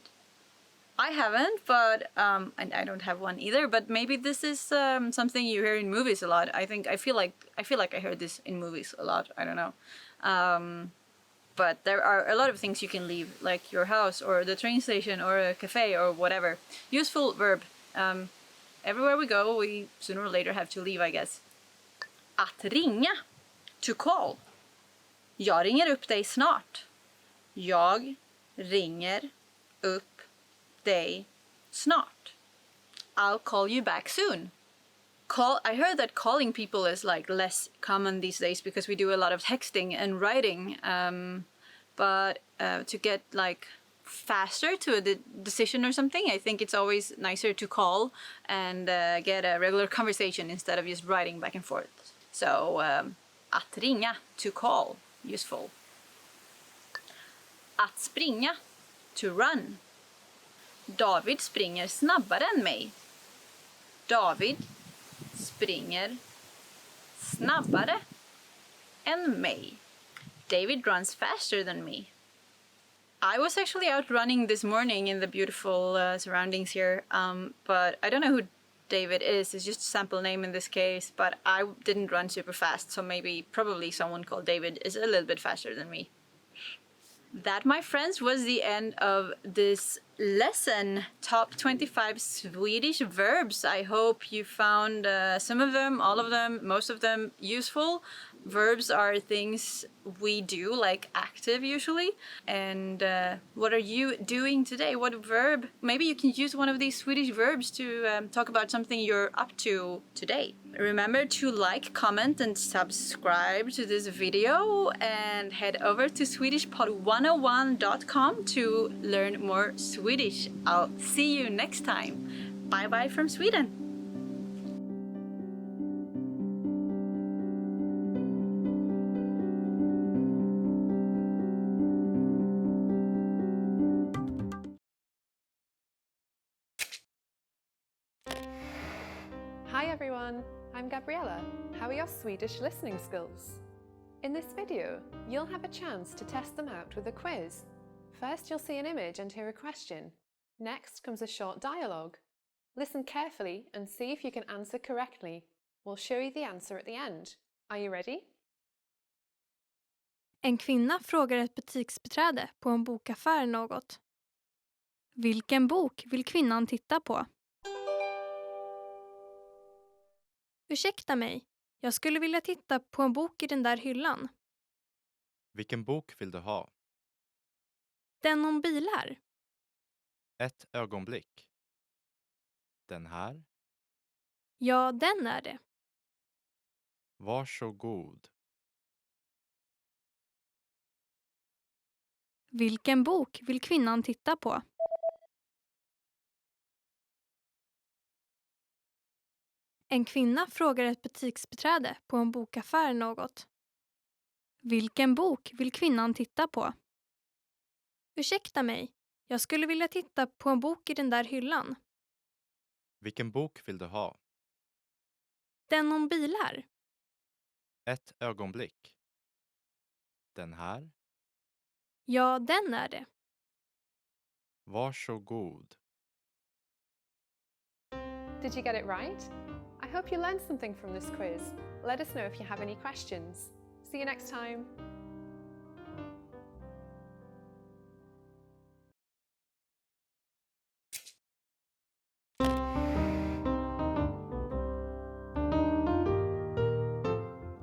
I haven't, but and I don't have one either. But maybe this is something you hear in movies a lot. I feel like I heard this in movies a lot. I don't know. But there are a lot of things you can leave, like your house or the train station or a cafe or whatever. Useful verb. Everywhere we go, we sooner or later have to leave, I guess. Att ringa. To call. Jag ringer upp dig snart. Jag ringer upp dig snart. I'll call you back soon. I heard that calling people is like less common these days because we do a lot of texting and writing. But to get like faster to a decision or something, I think it's always nicer to call and get a regular conversation instead of just writing back and forth. So att ringa, to call, useful. Att springa, to run. David springer snabbare än mig. David springer snabbare än mig. David runs faster than me. I was actually out running this morning in the beautiful surroundings here, but I don't know who David is. It's just a sample name in this case, but I didn't run super fast, so probably someone called David is a little bit faster than me. That, my friends, was the end of this lesson, top 25 Swedish verbs. I hope you found some of them, all of them, most of them useful. Verbs are things we do, like active usually. And what are you doing today? What verb? Maybe you can use one of these Swedish verbs to talk about something you're up to today. Remember to like, comment, and subscribe to this video, and head over to SwedishPod101.com to learn more Swedish. I'll see you next time. Bye bye from Sweden. Hi everyone, I'm Gabriella. How are your Swedish listening skills? In this video, you'll have a chance to test them out with a quiz. First, you'll see an image and hear a question. Next comes a short dialogue. Listen carefully and see if you can answer correctly. We'll show you the answer at the end. Are you ready? En kvinna frågar ett butiksbiträde på en bokaffär något. Vilken bok vill kvinnan titta på? Ursäkta mig, jag skulle vilja titta på en bok i den där hyllan. Vilken bok vill du ha? Den om bilar. Ett ögonblick. Den här? Ja, den är det. Varsågod. Vilken bok vill kvinnan titta på? En kvinna frågar ett butiksbiträde på en bokaffär något. Vilken bok vill kvinnan titta på? Ursäkta mig, jag skulle vilja titta på en bok i den där hyllan. Vilken bok vill du ha? Den om bilar. Ett ögonblick. Den här? Ja, den är det. Varsågod. Did you get it right? I hope you learned something from this quiz. Let us know if you have any questions. See you next time.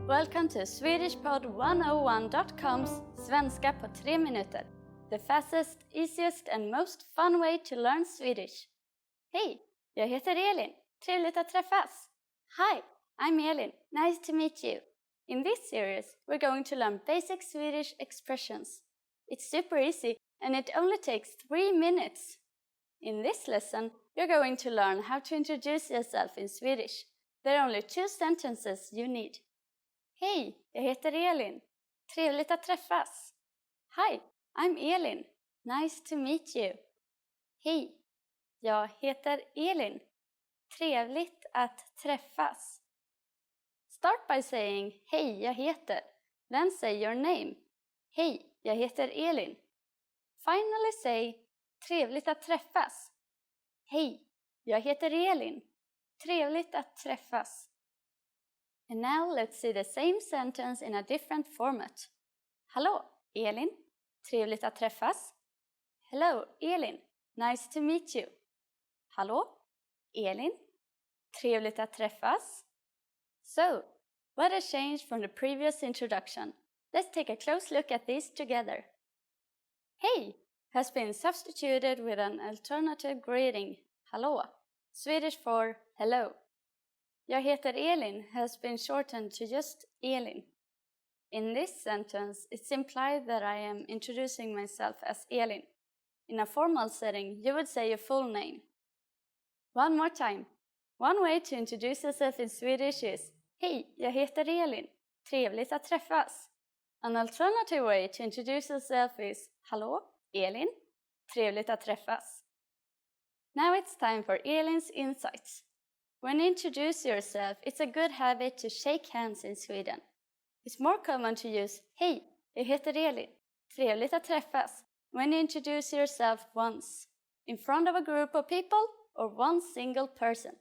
Welcome to SwedishPod101.com's Svenska på 3 minuter. The fastest, easiest and most fun way to learn Swedish. Hej, jag heter Elin. Trevligt att träffas. Hi, I'm Elin. Nice to meet you. In this series, we're going to learn basic Swedish expressions. It's super easy and it only takes 3 minutes. In this lesson, you're going to learn how to introduce yourself in Swedish. There are only 2 sentences you need. Hej, jag heter Elin. Trevligt att träffas. Hi, I'm Elin. Nice to meet you. Hej, jag heter Elin. Trevligt att träffas. Start by saying, hej, jag heter. Then say your name. Hej, jag heter Elin. Finally say, trevligt att träffas. Hej, jag heter Elin. Trevligt att träffas. And now let's see the same sentence in a different format. Hallå, Elin. Trevligt att träffas. Hello, Elin. Nice to meet you. Hallå, Elin. Trevligt att träffas. So, what has changed from the previous introduction? Let's take a close look at these together. Hej has been substituted with an alternative greeting, hallå, Swedish for hello. Jag heter Elin has been shortened to just Elin. In this sentence, it's implied that I am introducing myself as Elin. In a formal setting, you would say your full name. One more time. One way to introduce yourself in Swedish is hej, jag heter Elin. Trevligt att träffas. An alternative way to introduce yourself is hallå, Elin. Trevligt att träffas. Now it's time for Elin's insights. When you introduce yourself, it's a good habit to shake hands in Sweden. It's more common to use hej, jag heter Elin. Trevligt att träffas when you introduce yourself once, in front of a group of people or one single person.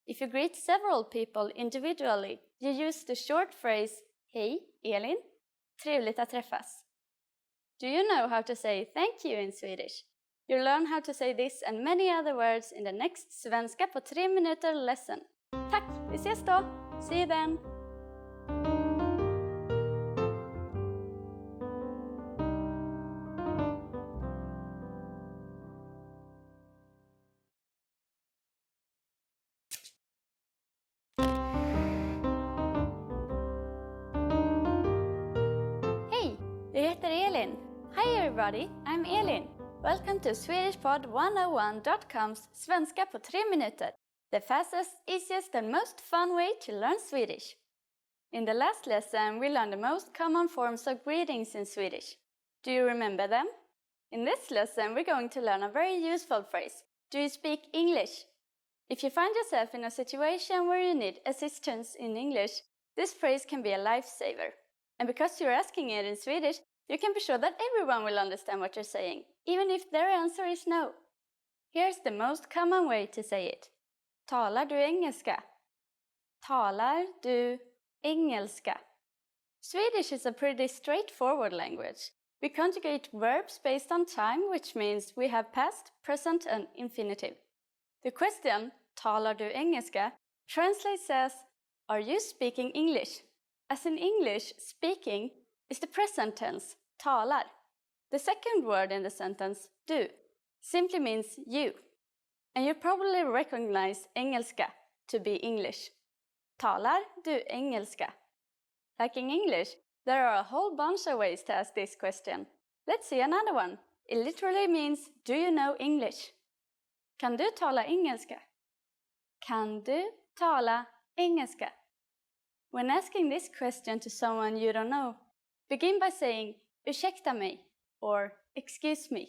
If you greet several people individually, you use the short phrase hej, Elin. Trevligt att träffas. Do you know how to say thank you in Swedish? You'll learn how to say this and many other words in the next Svenska på 3 minuter lesson. Tack, vi ses då! See you then! Hej, jag heter Elin. Hi everybody, I'm Elin. Welcome to SwedishPod101.com's Svenska på 3 minuter, the fastest, easiest and most fun way to learn Swedish. In the last lesson, we learned the most common forms of greetings in Swedish. Do you remember them? In this lesson, we're going to learn a very useful phrase. Do you speak English? If you find yourself in a situation where you need assistance in English, this phrase can be a lifesaver. And because you're asking it in Swedish, you can be sure that everyone will understand what you're saying, even if their answer is no. Here's the most common way to say it. Talar du engelska? Talar du engelska? Swedish is a pretty straightforward language. We conjugate verbs based on time, which means we have past, present and infinitive. The question, talar du engelska, translates as, are you speaking English? As in English, speaking is the present tense, talar. The second word in the sentence, du, simply means you. And you probably recognize engelska to be English. Talar du engelska? Like in English, there are a whole bunch of ways to ask this question. Let's see another one. It literally means, do you know English? Kan du tala engelska? Kan du tala engelska? When asking this question to someone you don't know, begin by saying ursäkta mig or excuse me.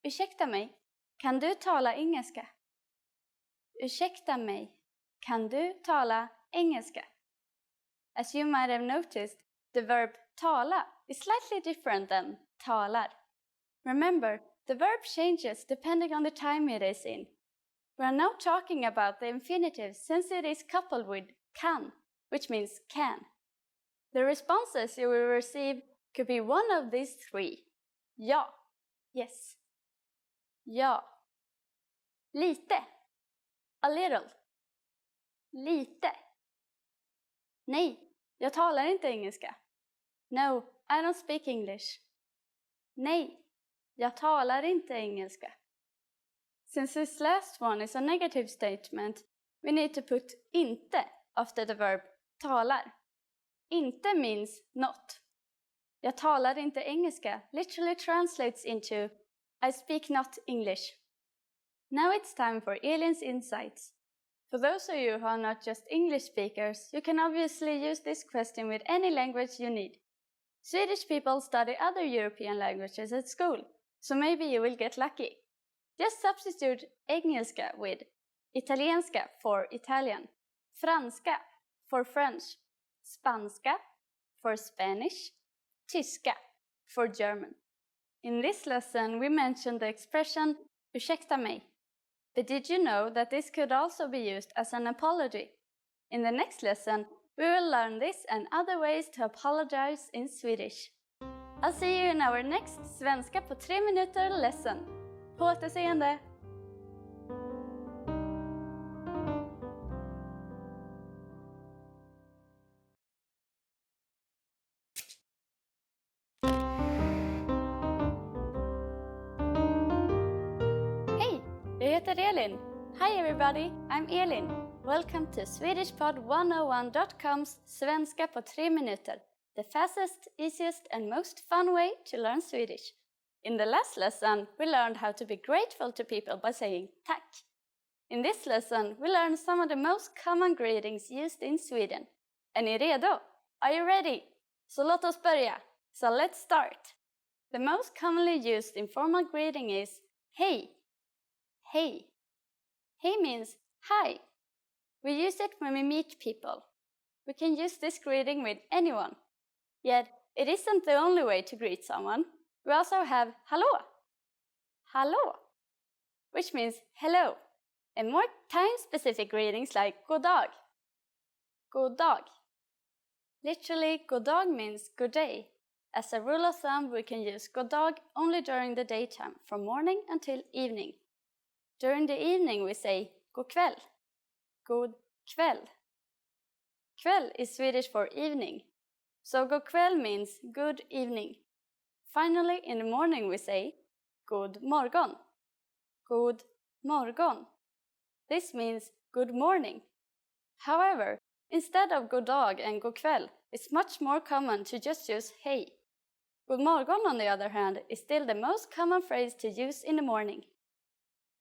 Ursäkta mig, kan du tala engelska? Ursäkta mig, kan du tala engelska? As you might have noticed, the verb tala is slightly different than talar. Remember, the verb changes depending on the time it is in. We are now talking about the infinitive since it is coupled with kan, which means can. The responses you will receive could be one of these three. Ja, yes. Ja. Lite, a little. Lite. Nej, jag talar inte engelska. No, I don't speak English. Nej, jag talar inte engelska. Since this last one is a negative statement, we need to put inte after the verb talar. Inte means not. Jag talar inte engelska literally translates into I speak not English. Now it's time for Elin's insights. For those of you who are not just English speakers, you can obviously use this question with any language you need. Swedish people study other European languages at school, so maybe you will get lucky. Just substitute engelska with italienska for Italian, franska for French, spanska for Spanish, tyska for German. In this lesson, we mentioned the expression ursäkta mig. But did you know that this could also be used as an apology? In the next lesson, we will learn this and other ways to apologize in Swedish. I'll see you in our next Svenska på 3 minuter lesson. På återseende! jag heter Elin. Hi everybody, I'm Elin. Welcome to SwedishPod101.com's Svenska på 3 minuter, the fastest, easiest and most fun way to learn Swedish. In the last lesson, we learned how to be grateful to people by saying tack. In this lesson, we learned some of the most common greetings used in Sweden. Är ni redo? Are you ready? Så låt oss börja. So let's start. The most commonly used informal greeting is hej. Hej. Hej means hi. We use it when we meet people. We can use this greeting with anyone. Yet, it isn't the only way to greet someone. We also have hallå. Hallå, which means hello. And more time-specific greetings like god dag. God dag. Literally, god dag means good day. As a rule of thumb, we can use god dag only during the daytime, from morning until evening. During the evening, we say god kväll. God kväll. Kväll is Swedish for evening. So god kväll means good evening. Finally, in the morning, we say god morgon. God morgon. This means good morning. However, instead of god dag and god kväll, it's much more common to just use hej. God morgon, on the other hand, is still the most common phrase to use in the morning.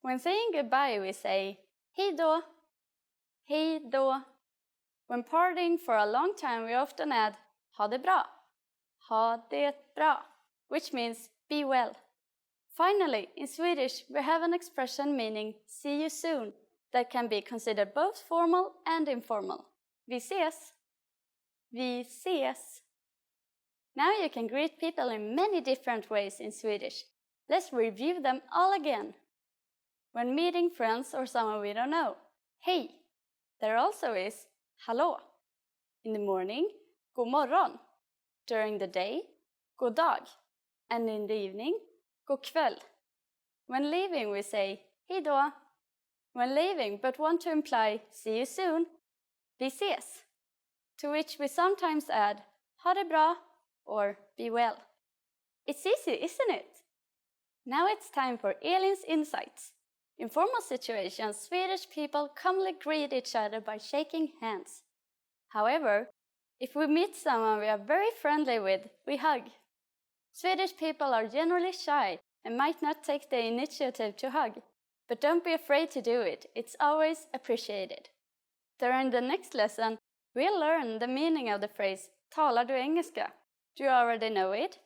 When saying goodbye, we say hej då. Hej då. When parting for a long time, we often add ha det bra. Ha det bra, which means be well. Finally, in Swedish, we have an expression meaning see you soon that can be considered both formal and informal. Vi ses. Vi ses. Now you can greet people in many different ways in Swedish. Let's review them all again. When meeting friends or someone we don't know, hej. There also is hallå. In the morning, god morgon. During the day, god dag. And in the evening, god kväll. When leaving, we say hej då. When leaving but want to imply see you soon, vi ses. To which we sometimes add ha det bra or be well. It's easy, isn't it? Now it's time for Elin's insights. In formal situations, Swedish people commonly greet each other by shaking hands. However, if we meet someone we are very friendly with, we hug. Swedish people are generally shy and might not take the initiative to hug, but don't be afraid to do it. It's always appreciated. During the next lesson, we'll learn the meaning of the phrase talar du engelska? Do you already know it?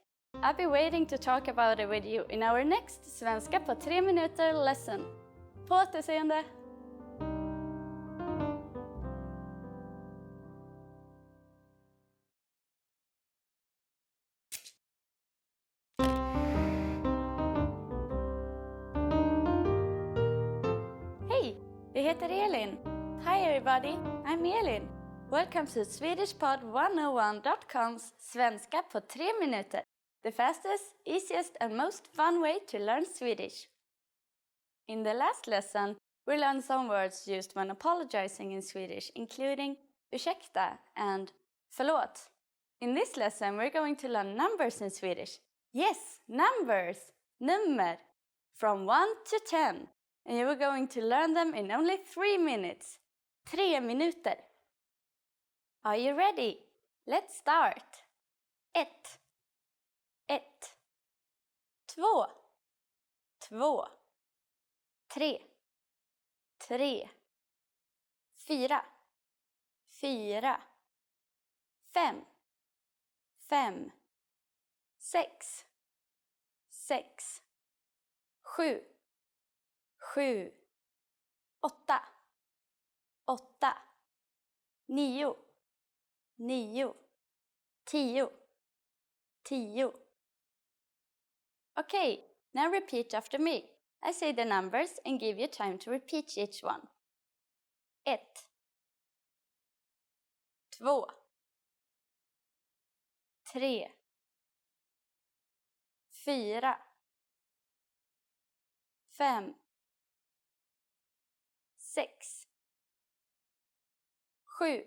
I'll be waiting to talk about it with you in our next Svenska på 3 minuter lesson. På återseende! Hej! Jag heter Elin. Hi everybody, I'm Elin. Welcome to SwedishPod101.com's Svenska på 3 minuter, the fastest, easiest and most fun way to learn Swedish. In the last lesson, we learned some words used when apologizing in Swedish, including ursäkta and förlåt. In this lesson, we're going to learn numbers in Swedish. Yes, numbers! Nummer! From 1 to 10. And you are going to learn them in only 3 minutes. 3 minuter. Are you ready? Let's start. 1. 1. 2. 2. 3. 3. 4. 4. 5. 5. 6. 6. 7. 7. 8. 8. 9. 9. 10. 10. Okay, now repeat after me. I say the numbers and give you time to repeat each one. 1. 2. 3. 4. 5. 6. 7. 8.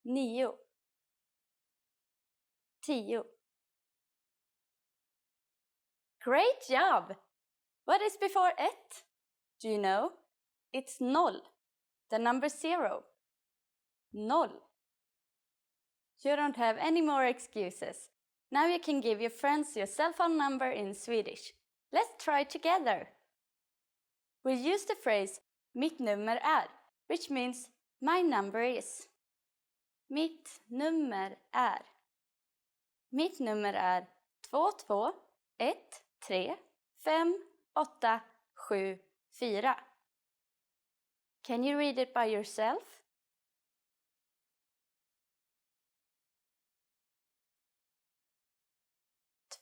9. 10. Great job! What is before ett? Do you know? It's noll, the number 0. Noll. You don't have any more excuses. Now you can give your friends your cell phone number in Swedish. Let's try together. We use the phrase mitt nummer är, which means my number is. Mitt nummer är. Mitt nummer är 221358774. Can you read it by yourself?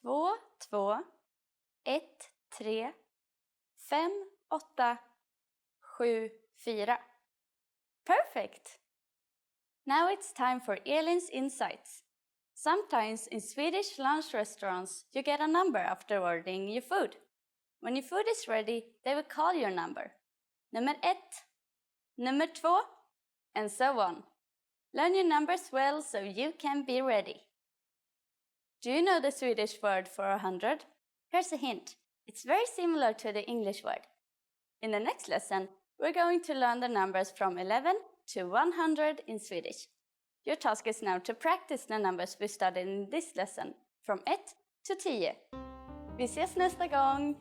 Två, två, ett, tre, 5, 8, 7, 4. Perfect! Now it's time for Elin's insights. Sometimes in Swedish lunch restaurants, you get a number after ordering your food. When your food is ready, they will call your number. Nummer 1, nummer 2, and so on. Learn your numbers well so you can be ready. Do you know the Swedish word for 100? Here's a hint. It's very similar to the English word. In the next lesson, we're going to learn the numbers from 11 to 100 in Swedish. Your task is now to practice the numbers we studied in this lesson, from 1 to 10. Vi ses nästa gång!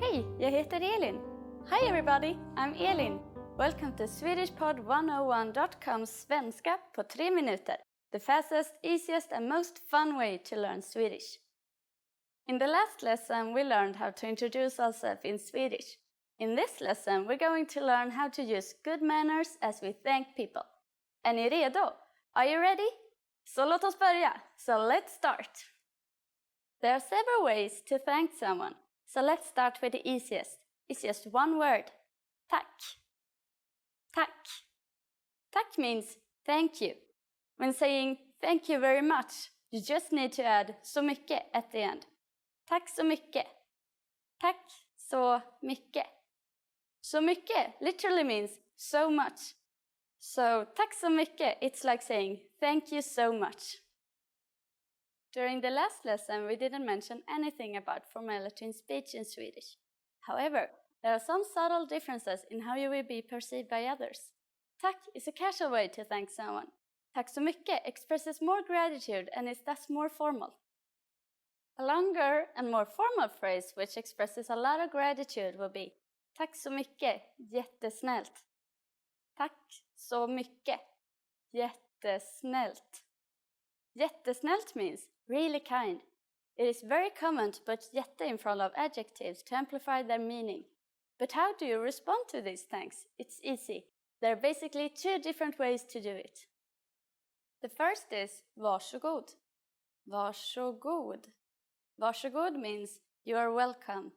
Hej, jag heter Elin. Hi everybody, I'm Elin. Welcome to SwedishPod101.com's Svenska på 3 minuter, the fastest, easiest and most fun way to learn Swedish. In the last lesson, we learned how to introduce ourselves in Swedish. In this lesson, we're going to learn how to use good manners as we thank people. Är ni redo? Are you ready? Så låt oss börja. So let's start. There are several ways to thank someone. So let's start with the easiest. It's just one word. Tack. Tack. Tack means thank you. When saying thank you very much, you just need to add så mycket at the end. Tack så mycket. Tack så mycket. Så mycket literally means so much. So tack så mycket, it's like saying thank you so much. During the last lesson, we didn't mention anything about formality in speech in Swedish. However, there are some subtle differences in how you will be perceived by others. Tack is a casual way to thank someone. Tack så mycket expresses more gratitude and is thus more formal. A longer and more formal phrase which expresses a lot of gratitude will be tack så mycket, jättesnällt. Tack så mycket, jättesnällt. Jättesnällt means really kind. It is very common to put jätte in front of adjectives to amplify their meaning. But how do you respond to these thanks? It's easy. There are basically 2 different ways to do it. The first is varsågod. Varsågod. Varsågod means you are welcome.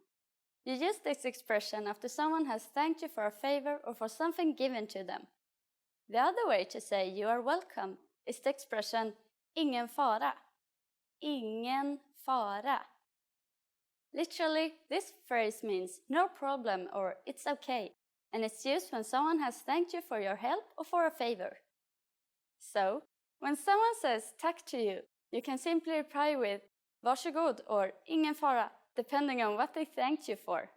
You use this expression after someone has thanked you for a favor or for something given to them. The other way to say you are welcome is the expression ingen fara. Ingen fara. Literally, this phrase means no problem or it's okay, and it's used when someone has thanked you for your help or for a favor. So, when someone says tack to you, you can simply reply with varsågod or ingen fara, depending on what they thanked you for.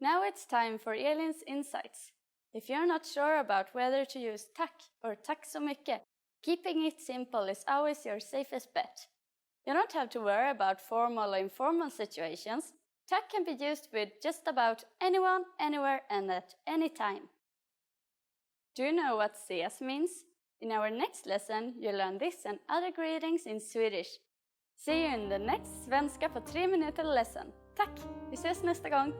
Now it's time for Elin's insights. If you're not sure about whether to use tack or tack så mycket, keeping it simple is always your safest bet. You don't have to worry about formal or informal situations. Tack can be used with just about anyone, anywhere, and at any time. Do you know what ses means? In our next lesson, you'll learn this and other greetings in Swedish. See you in the next Svenska på 3 minuter lesson. Tack! Vi ses nästa gång!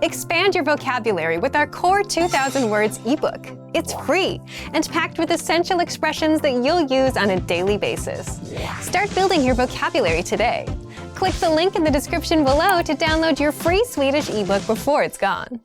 Expand your vocabulary with our Core 2000 Words ebook. It's free and packed with essential expressions that you'll use on a daily basis. Start building your vocabulary today. Click the link in the description below to download your free Swedish ebook before it's gone.